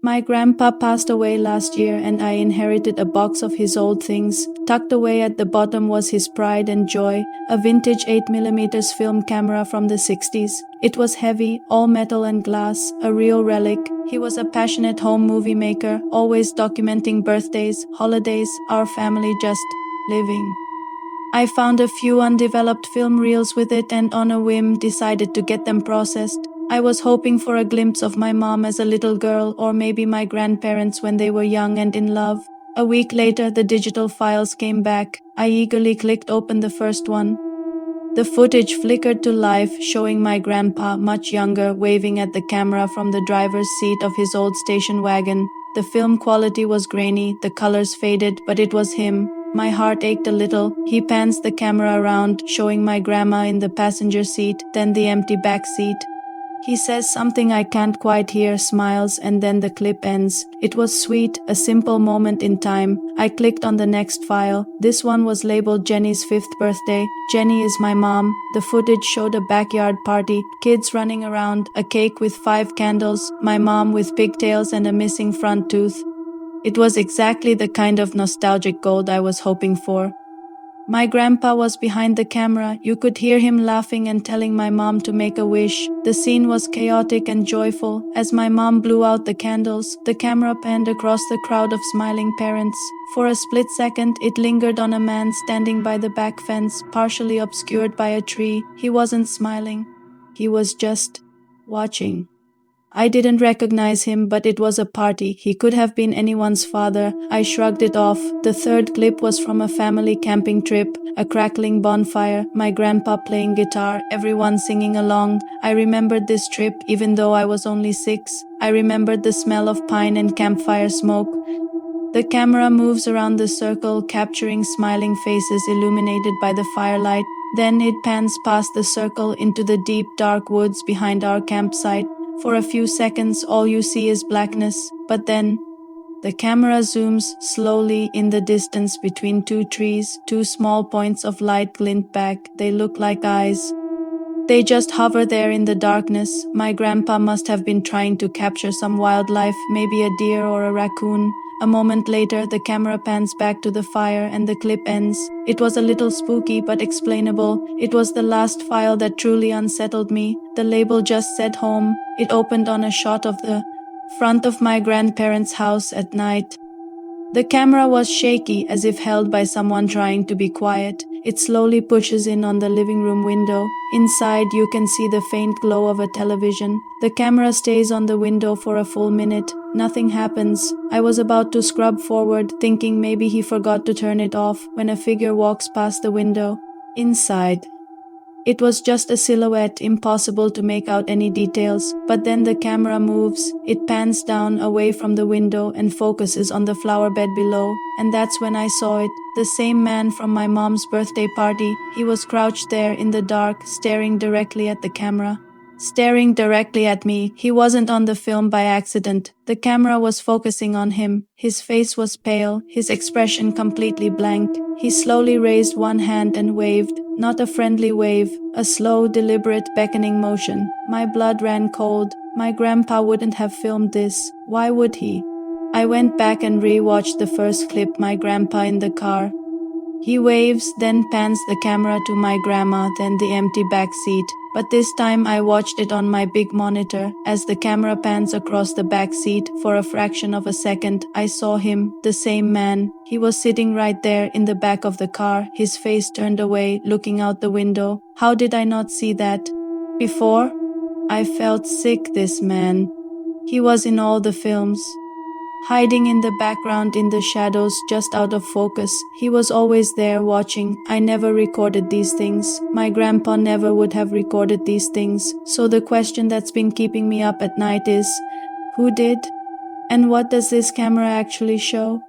My grandpa passed away last year and I inherited a box of his old things. Tucked away at the bottom was his pride and joy, a vintage 8mm film camera from the 60s. It was heavy, all metal and glass, a real relic. He was a passionate home movie maker, always documenting birthdays, holidays, our family just living. I found a few undeveloped film reels with it and on a whim decided to get them processed. I was hoping for a glimpse of my mom as a little girl or maybe my grandparents when they were young and in love. A week later, the digital files came back. I eagerly clicked open the first one. The footage flickered to life, showing my grandpa, much younger, waving at the camera from the driver's seat of his old station wagon. The film quality was grainy, the colors faded, but it was him. My heart ached a little. He pans the camera around, showing my grandma in the passenger seat, then the empty back seat. He says something I can't quite hear, smiles, and then the clip ends. It was sweet, a simple moment in time. I clicked on the next file. This one was labeled Jenny's 5th birthday. Jenny is my mom. The footage showed a backyard party, kids running around, a cake with 5 candles, my mom with pigtails and a missing front tooth. It was exactly the kind of nostalgic gold I was hoping for. My grandpa was behind the camera. You could hear him laughing and telling my mom to make a wish. The scene was chaotic and joyful. As my mom blew out the candles, the camera panned across the crowd of smiling parents. For a split second, it lingered on a man standing by the back fence, partially obscured by a tree. He wasn't smiling. He was just watching. I didn't recognize him, but it was a party. He could have been anyone's father. I shrugged it off. The third clip was from a family camping trip, a crackling bonfire, my grandpa playing guitar, everyone singing along. I remembered this trip, even though I was only 6. I remembered the smell of pine and campfire smoke. The camera moves around the circle, capturing smiling faces illuminated by the firelight. Then it pans past the circle into the deep, dark woods behind our campsite. For a few seconds, all you see is blackness, but then the camera zooms slowly in the distance between 2 trees. 2 small points of light glint back. They look like eyes. They just hover there in the darkness. My grandpa must have been trying to capture some wildlife, maybe a deer or a raccoon. A moment later, the camera pans back to the fire and the clip ends. It was a little spooky but explainable. It was the last file that truly unsettled me. The label just said home. It opened on a shot of the front of my grandparents' house at night. The camera was shaky, as if held by someone trying to be quiet. It slowly pushes in on the living room window. Inside, you can see the faint glow of a television. The camera stays on the window for a full minute. Nothing happens. I was about to scrub forward, thinking maybe he forgot to turn it off, when a figure walks past the window. Inside. It was just a silhouette, impossible to make out any details, but then the camera moves. It pans down away from the window and focuses on the flower bed below, and that's when I saw it. The same man from my mom's birthday party. He was crouched there in the dark, staring directly at the camera. Staring directly at me. He wasn't on the film by accident. The camera was focusing on him. His face was pale, his expression completely blank. He slowly raised one hand and waved. Not a friendly wave, a slow, deliberate, beckoning motion. My blood ran cold. My grandpa wouldn't have filmed this. Why would he? I went back and re-watched the first clip, my grandpa in the car. He waves, then pans the camera to my grandma, then the empty back seat. But this time I watched it on my big monitor. As the camera pans across the back seat, for a fraction of a second, I saw him, the same man. He was sitting right there in the back of the car, his face turned away, looking out the window. How did I not see that before? I felt sick, this man. He was in all the films. Hiding in the background in the shadows, just out of focus. He was always there watching. I never recorded these things. My grandpa never would have recorded these things. So the question that's been keeping me up at night is, who did? And what does this camera actually show?